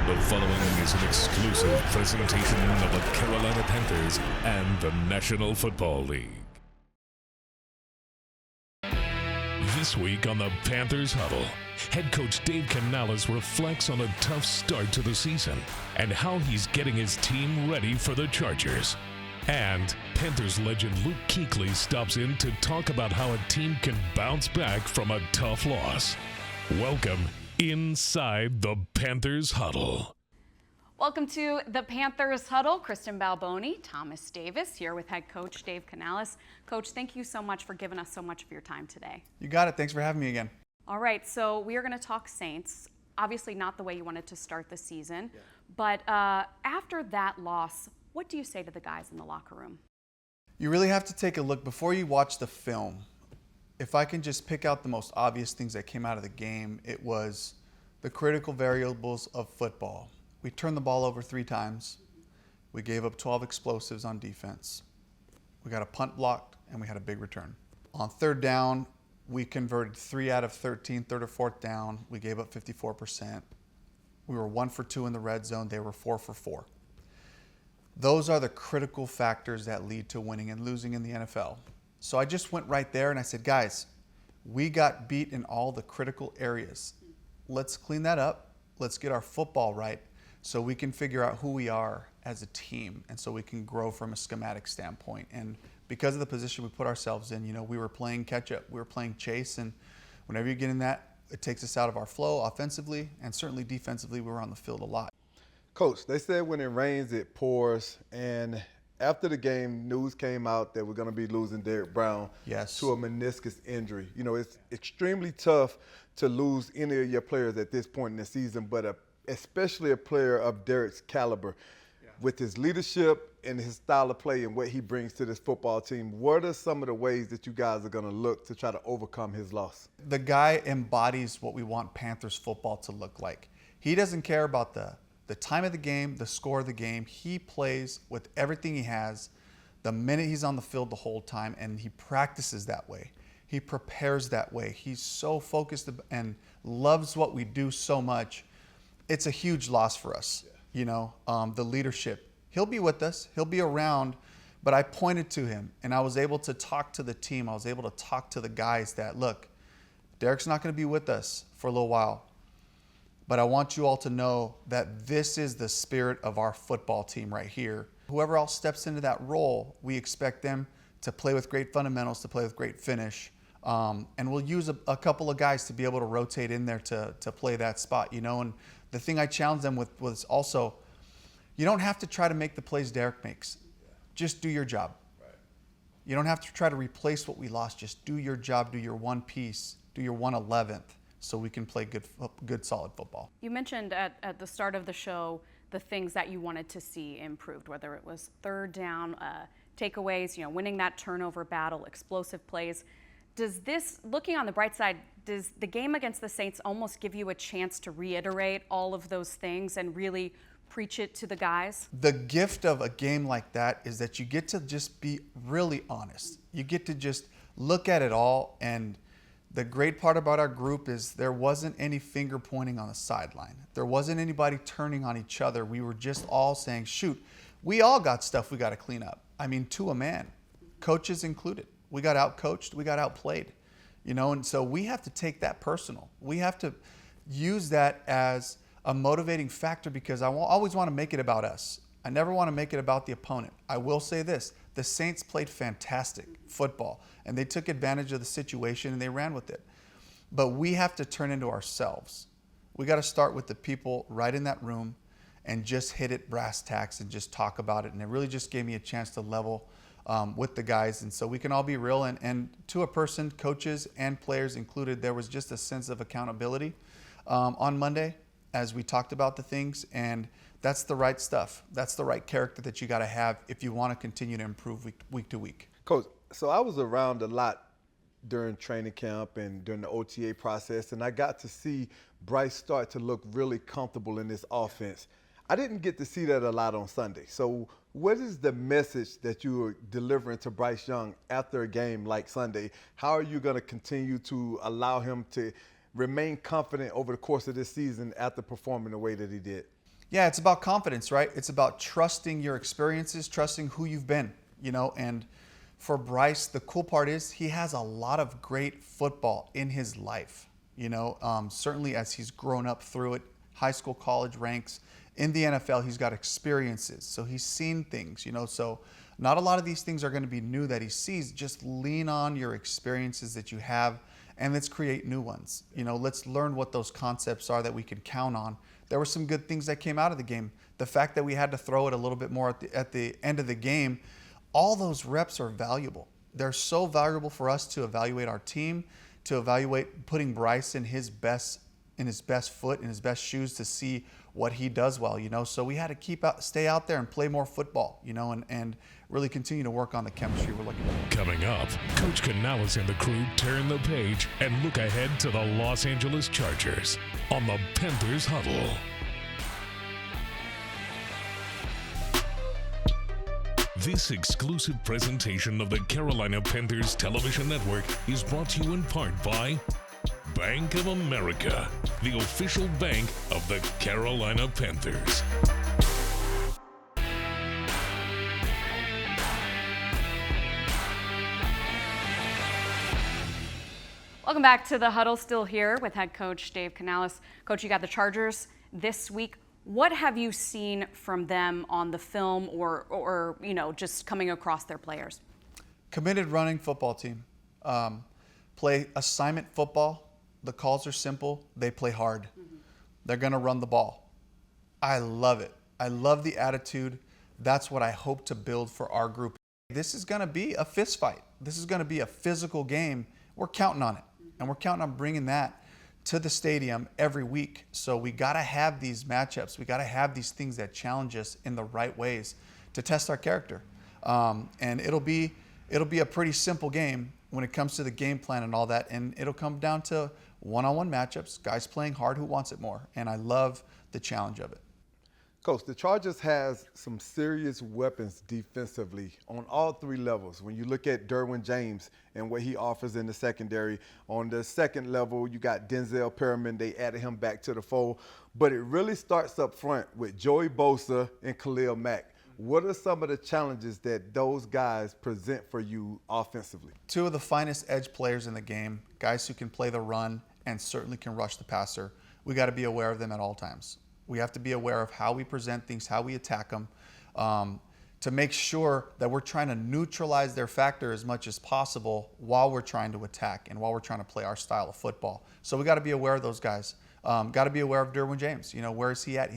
The following is an exclusive presentation of the Carolina Panthers and the National Football League. This week on the Panthers Huddle, head coach Dave Canales reflects on a tough start to the season and how he's getting his team ready for the Chargers. And Panthers legend Luke Kuechly stops in to talk about how a team can bounce back from a tough loss. Welcome inside the Panthers Huddle. Welcome to the Panthers Huddle. Kristen Balboni, Thomas Davis, here with head coach Dave Canales. Coach, thank you so much for giving us so much of your time today. You got it. Thanks for having me again. All right, so we are going to talk Saints. Obviously not the way you wanted to start the season, but after that loss, what do you say to the guys in the locker room? You really have to take a look before you watch the film. If I can just pick out the most obvious things that came out of the game, it was the critical variables of football. We turned the ball over 3 times. We gave up 12 explosives on defense. We got a punt blocked, and we had a big return. On third down, we converted 3 out of 13, third or fourth down. We gave up 54%. We were 1 for 2 in the red zone. They were 4 for 4. Those are the critical factors that lead to winning and losing in the NFL. So I just went right there and I said, guys, we got beat in all the critical areas. Let's clean that up. Let's get our football right so we can figure out who we are as a team and so we can grow from a schematic standpoint. And because of the position we put ourselves in, we were playing catch up. We were playing chase, and whenever you get in that, it takes us out of our flow offensively, and certainly defensively, we were on the field a lot. Coach, they said when it rains, it pours, and after the game, news came out that we're going to be losing Derrick Brown to a meniscus injury. It's extremely tough to lose any of your players at this point in the season, but especially a player of Derrick's caliber. With his leadership and his style of play and what he brings to this football team, what are some of the ways that you guys are going to look to try to overcome his loss? The guy embodies what we want Panthers football to look like. He doesn't care about the time of the game, the score of the game. He plays with everything he has the minute he's on the field the whole time, and he practices that way. He prepares that way. He's so focused and loves what we do so much. It's a huge loss for us, the leadership. He'll be with us. He'll be around, but I pointed to him, and I was able to talk to the team. I was able to talk to the guys that, look, Derrick's not going to be with us for a little while. But I want you all to know that this is the spirit of our football team right here. Whoever else steps into that role, we expect them to play with great fundamentals, to play with great finish. And we'll use a couple of guys to be able to rotate in there to play that spot, And the thing I challenged them with was also, you don't have to try to make the plays Derrick makes. Just do your job. Right. You don't have to try to replace what we lost. Just do your job, do your one piece, do your 1/11th. So we can play good, solid football. You mentioned at the start of the show the things that you wanted to see improved, whether it was third down, takeaways, winning that turnover battle, explosive plays. Does this, looking on the bright side, does the game against the Saints almost give you a chance to reiterate all of those things and really preach it to the guys? The gift of a game like that is that you get to just be really honest. You get to just look at it all, and the great part about our group is there wasn't any finger pointing on the sideline. There wasn't anybody turning on each other. We were just all saying, shoot, we all got stuff we got to clean up. I mean, to a man, coaches included. We got out-coached, we got outplayed, and so we have to take that personal. We have to use that as a motivating factor because I always want to make it about us. I never want to make it about the opponent. I will say this, the Saints played fantastic football, and they took advantage of the situation and they ran with it. But we have to turn into ourselves. We got to start with the people right in that room and just hit it brass tacks and just talk about it. And it really just gave me a chance to level with the guys. And so we can all be real. And to a person, coaches and players included, there was just a sense of accountability on Monday as we talked about the things. And that's the right stuff. That's the right character that you got to have if you want to continue to improve week to week. Coach, so I was around a lot during training camp and during the OTA process, and I got to see Bryce start to look really comfortable in this offense. I didn't get to see that a lot on Sunday. So what is the message that you are delivering to Bryce Young after a game like Sunday? How are you going to continue to allow him to remain confident over the course of this season after performing the way that he did? Yeah, it's about confidence, right? It's about trusting your experiences, trusting who you've been, and for Bryce, the cool part is he has a lot of great football in his life, certainly as he's grown up through it, high school, college ranks. In the NFL, he's got experiences, so he's seen things, so not a lot of these things are going to be new that he sees. Just lean on your experiences that you have, and let's create new ones. Let's learn what those concepts are that we can count on. There were some good things that came out of the game. The fact that we had to throw it a little bit more at the end of the game, all those reps are valuable. They're so valuable for us to evaluate our team, to evaluate putting Bryce in his best foot, in his best shoes, to see what he does well, So we had to stay out there and play more football, and really continue to work on the chemistry we're looking for. Coming up, Coach Canales and the crew turn the page and look ahead to the Los Angeles Chargers on the Panthers Huddle. This exclusive presentation of the Carolina Panthers Television Network is brought to you in part by Bank of America, the official bank of the Carolina Panthers. Welcome back to the Huddle. Still here with head coach Dave Canales. Coach, you got the Chargers this week. What have you seen from them on the film or just coming across their players? Committed running football team. Play assignment football. The calls are simple. They play hard. Mm-hmm. They're going to run the ball. I love it. I love the attitude. That's what I hope to build for our group. This is going to be a fist fight. This is going to be a physical game. We're counting on it. And we're counting on bringing that to the stadium every week. So we got to have these matchups. We got to have these things that challenge us in the right ways to test our character. And it'll be a pretty simple game when it comes to the game plan and all that. And it'll come down to one-on-one matchups, guys playing hard, who wants it more. And I love the challenge of it. Coach, the Chargers has some serious weapons defensively on all three levels. When you look at Derwin James and what he offers in the secondary, on the second level, you got Denzel Perriman. They added him back to the fold. But it really starts up front with Joey Bosa and Khalil Mack. What are some of the challenges that those guys present for you offensively? Two of the finest edge players in the game, guys who can play the run and certainly can rush the passer. We got to be aware of them at all times. We have to be aware of how we present things, how we attack them, to make sure that we're trying to neutralize their factor as much as possible while we're trying to attack and while we're trying to play our style of football. So we got to be aware of those guys. Got to be aware of Derwin James. Where is he at?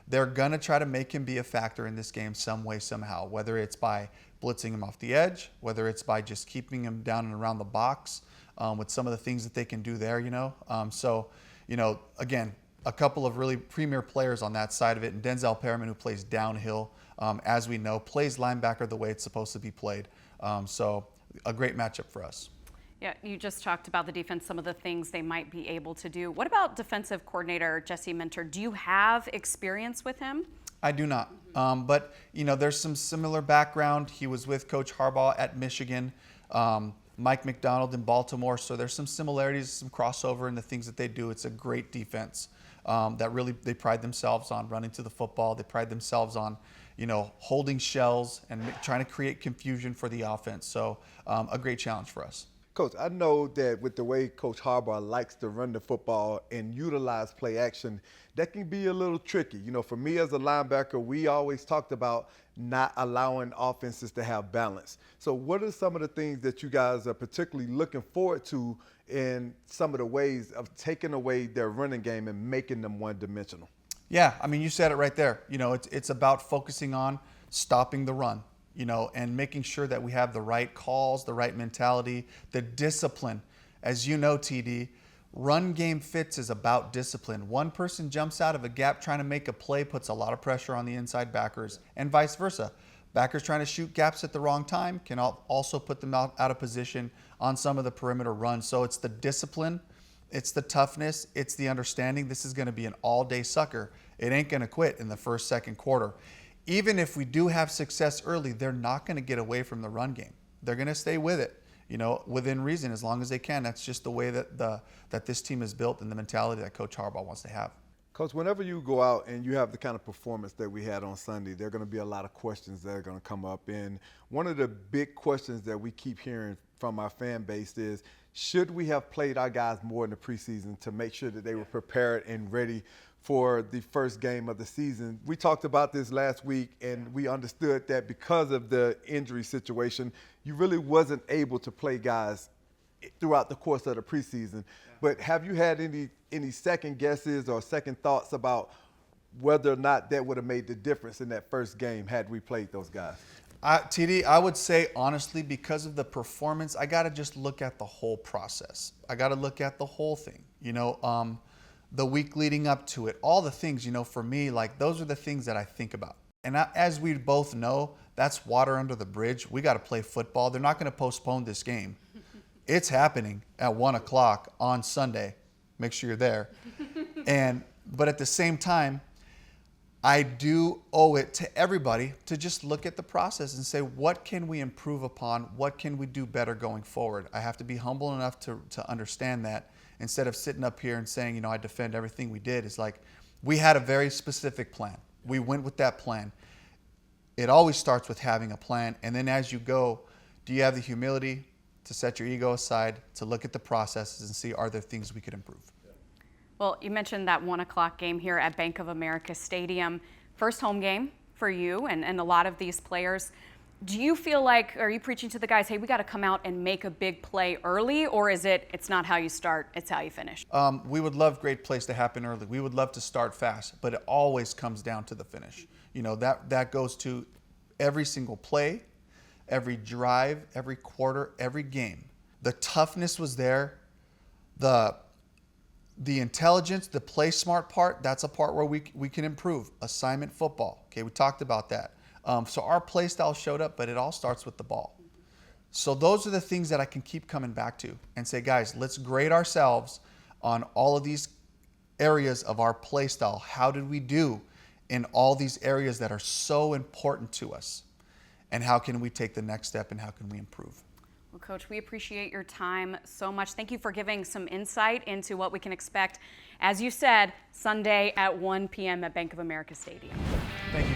They're going to try to make him be a factor in this game some way, somehow, whether it's by blitzing him off the edge, whether it's by just keeping him down and around the box with some of the things that they can do there, again, a couple of really premier players on that side of it, and Denzel Perriman, who plays downhill, as we know, plays linebacker the way it's supposed to be played. So a great matchup for us. Yeah, you just talked about the defense, some of the things they might be able to do. What about defensive coordinator Jesse Minter? Do you have experience with him? I do not. But, there's some similar background. He was with Coach Harbaugh at Michigan, Mike McDonald in Baltimore. So there's some similarities, some crossover in the things that they do. It's a great defense. That really they pride themselves on running to the football. They pride themselves on, holding shells and trying to create confusion for the offense. So a great challenge for us. Coach, I know that with the way Coach Harbaugh likes to run the football and utilize play action, that can be a little tricky. For me as a linebacker, we always talked about not allowing offenses to have balance. So what are some of the things that you guys are particularly looking forward to in some of the ways of taking away their running game and making them one-dimensional? Yeah, you said it right there. It's about focusing on stopping the run. And making sure that we have the right calls, the right mentality, the discipline. As you know, TD, run game fits is about discipline. One person jumps out of a gap trying to make a play, puts a lot of pressure on the inside backers, and vice versa. Backers trying to shoot gaps at the wrong time can also put them out of position on some of the perimeter runs. So it's the discipline, it's the toughness, it's the understanding. This is going to be an all-day sucker. It ain't going to quit in the first, second quarter. Even if we do have success early, they're not going to get away from the run game. They're going to stay with it, within reason, as long as they can. That's just the way that this team is built and the mentality that Coach Harbaugh wants to have. Coach, whenever you go out and you have the kind of performance that we had on Sunday, there are going to be a lot of questions that are going to come up. And one of the big questions that we keep hearing from our fan base is, should we have played our guys more in the preseason to make sure that they were prepared and ready for the first game of the season? We talked about this last week, and we understood that because of the injury situation, you really wasn't able to play guys throughout the course of the preseason. But have you had any second guesses or second thoughts about whether or not that would have made the difference in that first game had we played those guys? TD, I would say, honestly, because of the performance, I got to just look at the whole process. I got to look at the whole thing, the week leading up to it, all the things, for me, like those are the things that I think about. And as we both know, that's water under the bridge. We got to play football. They're not going to postpone this game. It's happening at 1 o'clock on Sunday. Make sure you're there. But at the same time, I do owe it to everybody to just look at the process and say, what can we improve upon? What can we do better going forward? I have to be humble enough to understand that instead of sitting up here and saying, I defend everything we did. It's like we had a very specific plan. We went with that plan. It always starts with having a plan. And then as you go, do you have the humility to set your ego aside, to look at the processes and see, are there things we could improve? Well, you mentioned that 1 o'clock game here at Bank of America Stadium. First home game for you and a lot of these players. Do you feel like, are you preaching to the guys, hey, we got to come out and make a big play early, or is it's not how you start, it's how you finish? We would love great plays to happen early. We would love to start fast, but it always comes down to the finish. That goes to every single play, every drive, every quarter, every game. The toughness was there. The intelligence, the play smart part, that's a part where we can improve. Assignment football. Okay, we talked about that. So our play style showed up, but it all starts with the ball. So those are the things that I can keep coming back to and say, guys, let's grade ourselves on all of these areas of our play style. How did we do in all these areas that are so important to us? And how can we take the next step and how can we improve? Well, Coach, we appreciate your time so much. Thank you for giving some insight into what we can expect, as you said, Sunday at 1 p.m. at Bank of America Stadium. Thank you.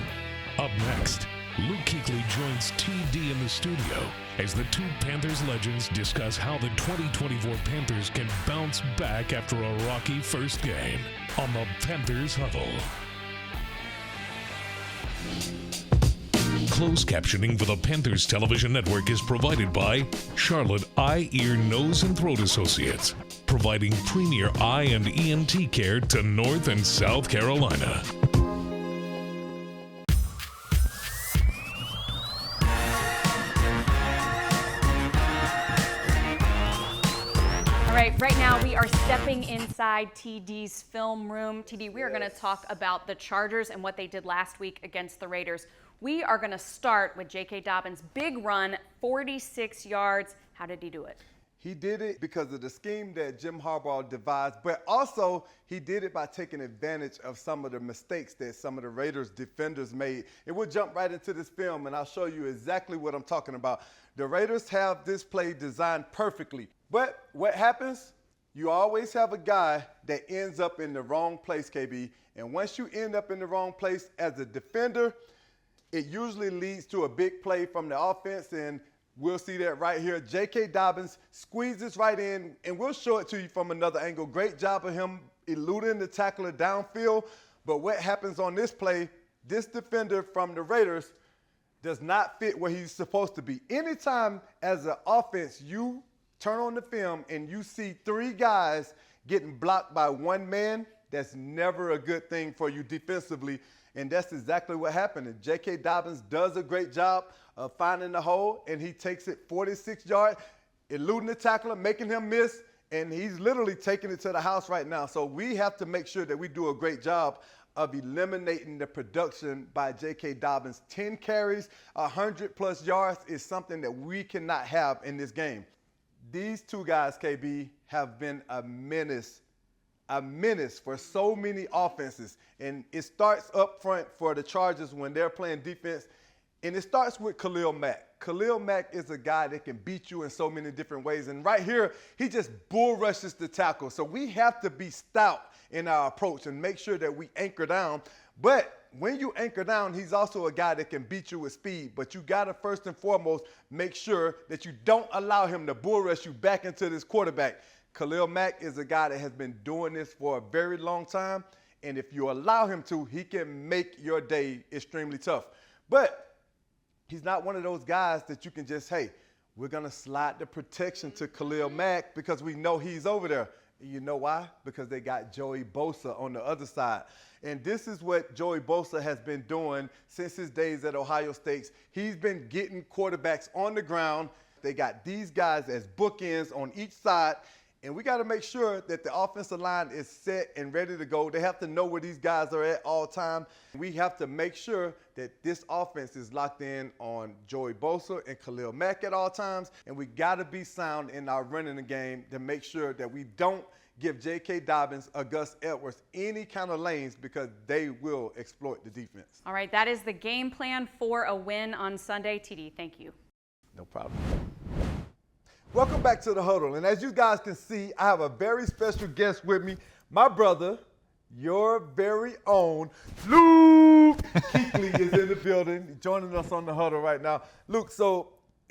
Up next, Luke Kuechly joins TD in the studio as the two Panthers legends discuss how the 2024 Panthers can bounce back after a rocky first game on the Panthers Huddle. Closed captioning for the Panthers Television Network is provided by Charlotte Eye, Ear, Nose, and Throat Associates, providing premier eye and ENT care to North and South Carolina. All right, right now we are stepping inside TD's film room. TD, we are going to talk about the Chargers and what they did last week against the Raiders. We are going to start with J.K. Dobbins' big run, 46 yards. How did he do it? He did it because of the scheme that Jim Harbaugh devised, but also he did it by taking advantage of some of the mistakes that some of the Raiders defenders made. And we'll jump right into this film, and I'll show you exactly what I'm talking about. The Raiders have this play designed perfectly, but what happens? You always have a guy that ends up in the wrong place, KB, and once you end up in the wrong place as a defender, it usually leads to a big play from the offense, and we'll see that right here. J.K. Dobbins squeezes right in, and we'll show it to you from another angle. Great job of him eluding the tackler downfield. But what happens on this play, this defender from the Raiders does not fit where he's supposed to be. Anytime as an offense you turn on the film and you see three guys getting blocked by one man, that's never a good thing for you defensively. And that's exactly what happened. And J.K. Dobbins does a great job of finding the hole, and he takes it 46 yards, eluding the tackler, making him miss, and he's literally taking it to the house right now. So we have to make sure that we do a great job of eliminating the production by J.K. Dobbins. 10 carries, 100-plus yards is something that we cannot have in this game. These two guys, KB, have been a menace for so many offenses. And it starts up front for the Chargers when they're playing defense. And it starts with Khalil Mack. Khalil Mack is a guy that can beat you in so many different ways. And right here, he just bull rushes the tackle. So we have to be stout in our approach and make sure that we anchor down. But when you anchor down, he's also a guy that can beat you with speed. But you got to first and foremost make sure that you don't allow him to bull rush you back into this quarterback. Khalil Mack is a guy that has been doing this for a very long time. And if you allow him to, he can make your day extremely tough. But he's not one of those guys that you can just, hey, we're going to slide the protection to Khalil Mack because we know he's over there. And you know why? Because they got Joey Bosa on the other side. And this is what Joey Bosa has been doing since his days at Ohio State. He's been getting quarterbacks on the ground. They got these guys as bookends on each side. And we got to make sure that the offensive line is set and ready to go. They have to know where these guys are at all time. We have to make sure that this offense is locked in on Joey Bosa and Khalil Mack at all times. And we got to be sound in our running the game to make sure that we don't give J.K. Dobbins or Gus Edwards any kind of lanes because they will exploit the defense. All right, that is the game plan for a win on Sunday. TD, thank you. No problem. Welcome back to the Huddle. And as you guys can see, I have a very special guest with me, my brother, your very own Luke Kuechly is in the building, joining us on the Huddle right now. Luke, so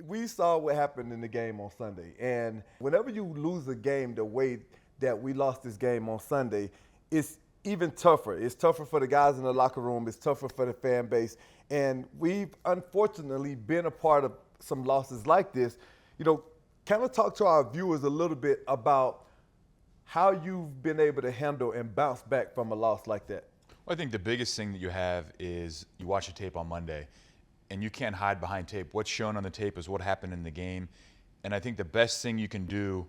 we saw what happened in the game on Sunday. And whenever you lose a game the way that we lost this game on Sunday, it's even tougher. It's tougher for the guys in the locker room. It's tougher for the fan base. And we've unfortunately been a part of some losses like this. You know, kind of talk to our viewers a little bit about how you've been able to handle and bounce back from a loss like that. Well, I think the biggest thing that you have is you watch a tape on Monday, and you can't hide behind tape. What's shown on the tape is what happened in the game. And I think the best thing you can do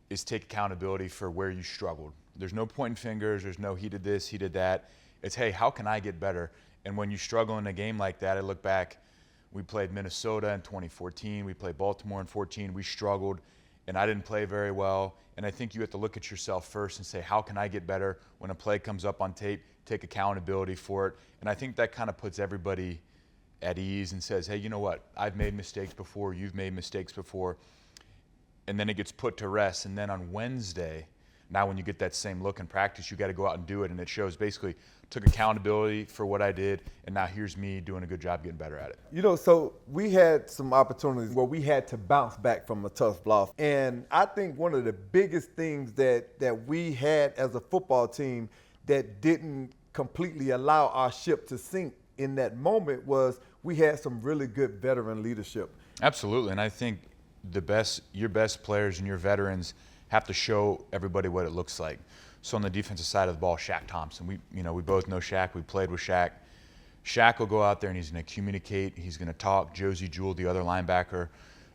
is take accountability for where you struggled. There's no pointing fingers. There's no he did this, he did that. It's, hey, how can I get better? And when you struggle in a game like that, I look back, we played Minnesota in 2014. We played Baltimore in 2014. We struggled, and I didn't play very well. And I think you have to look at yourself first and say, how can I get better? When a play comes up on tape, take accountability for it. And I think that kind of puts everybody at ease and says, hey, you know what? I've made mistakes before. You've made mistakes before. And then it gets put to rest. And then on Wednesday, now when you get that same look in practice, you got to go out and do it. And it shows basically took accountability for what I did, and now here's me doing a good job getting better at it. You know, so we had some opportunities where we had to bounce back from a tough loss. And I think one of the biggest things that we had as a football team that didn't completely allow our ship to sink in that moment was we had some really good veteran leadership. Absolutely, and I think your best players and your veterans have to show everybody what it looks like. So on the defensive side of the ball, Shaq Thompson, we both know Shaq. We played with Shaq. Shaq will go out there and he's going to communicate. He's going to talk. Josie Jewell, the other linebacker,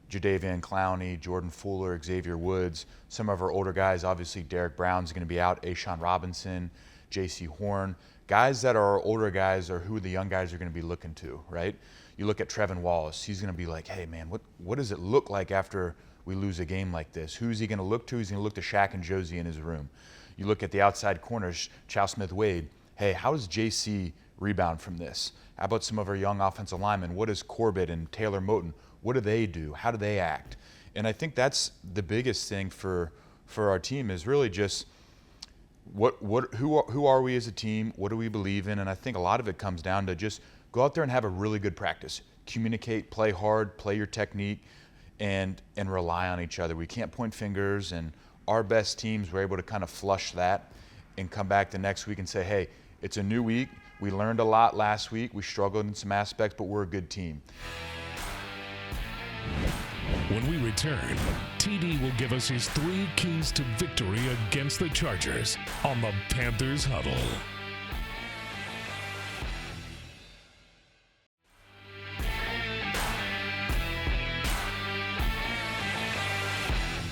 Jadeveon Clowney, Jordan Fuller, Xavier Woods. Some of our older guys, obviously Derek Brown's going to be out. Ashawn Robinson, J.C. Horn. Guys that are older guys are who the young guys are going to be looking to, right? You look at Trevin Wallace. He's going to be like, hey, man, what does it look like after we lose a game like this? Who's he going to look to? He's going to look to Shaq and Josie in his room. You look at the outside corners, Chow Smith-Wade. Hey, how does JC rebound from this? How about some of our young offensive linemen? What does Corbett and Taylor Moton, what do they do? How do they act? And I think that's the biggest thing for our team is really just who are we as a team? What do we believe in? And I think a lot of it comes down to just go out there and have a really good practice. Communicate, play hard, play your technique, and rely on each other. We can't point fingers, and our best teams were able to kind of flush that and come back the next week and say, hey, it's a new week. We learned a lot last week. We struggled in some aspects, but we're a good team. When we return, TD will give us his 3 keys to victory against the Chargers on the Panthers Huddle.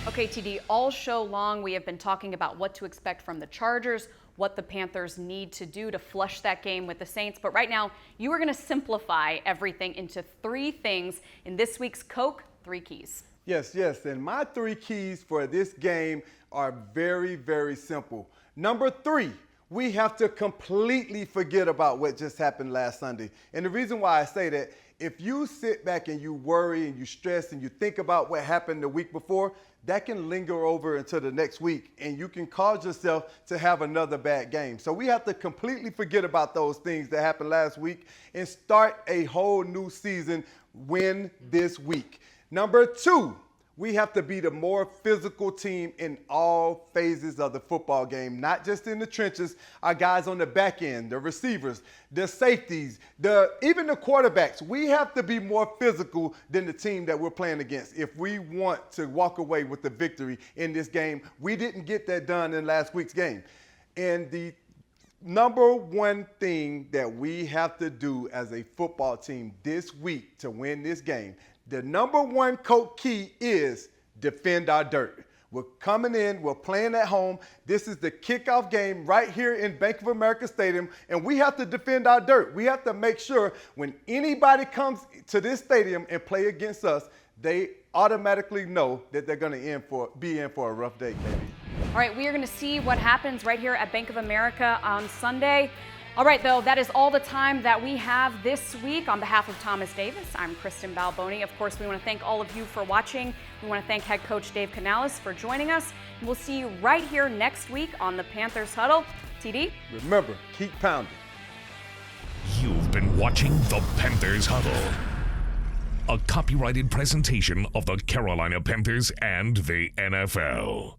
Okay, TD, all show long we have been talking about what to expect from the Chargers, what the Panthers need to do to flush that game with the Saints. But right now, you are going to simplify everything into 3 things in this week's Coke 3 Keys. Yes. And my 3 keys for this game are very, very simple. Number 3, We have to completely forget about what just happened last Sunday. And the reason why I say that, if you sit back and you worry and you stress and you think about what happened the week before, that can linger over into the next week, and you can cause yourself to have another bad game. So we have to completely forget about those things that happened last week and start a whole new season, win this week. Number 2, we have to be the more physical team in all phases of the football game, not just in the trenches. Our guys on the back end, the receivers, the safeties, even the quarterbacks. We have to be more physical than the team that we're playing against if we want to walk away with the victory in this game. We didn't get that done in last week's game. And the number one thing that we have to do as a football team this week to win this game, the number one key is defend our dirt. We're coming in, we're playing at home. This is the kickoff game right here in Bank of America Stadium, and we have to defend our dirt. We have to make sure when anybody comes to this stadium and play against us, they automatically know that they're going to be in for a rough day, Katie. All right, we are going to see what happens right here at Bank of America on Sunday. All right, though, that is all the time that we have this week. On behalf of Thomas Davis, I'm Kristen Balboni. Of course, we want to thank all of you for watching. We want to thank head coach Dave Canales for joining us. We'll see you right here next week on the Panthers Huddle. TD? Remember, keep pounding. You've been watching the Panthers Huddle, a copyrighted presentation of the Carolina Panthers and the NFL.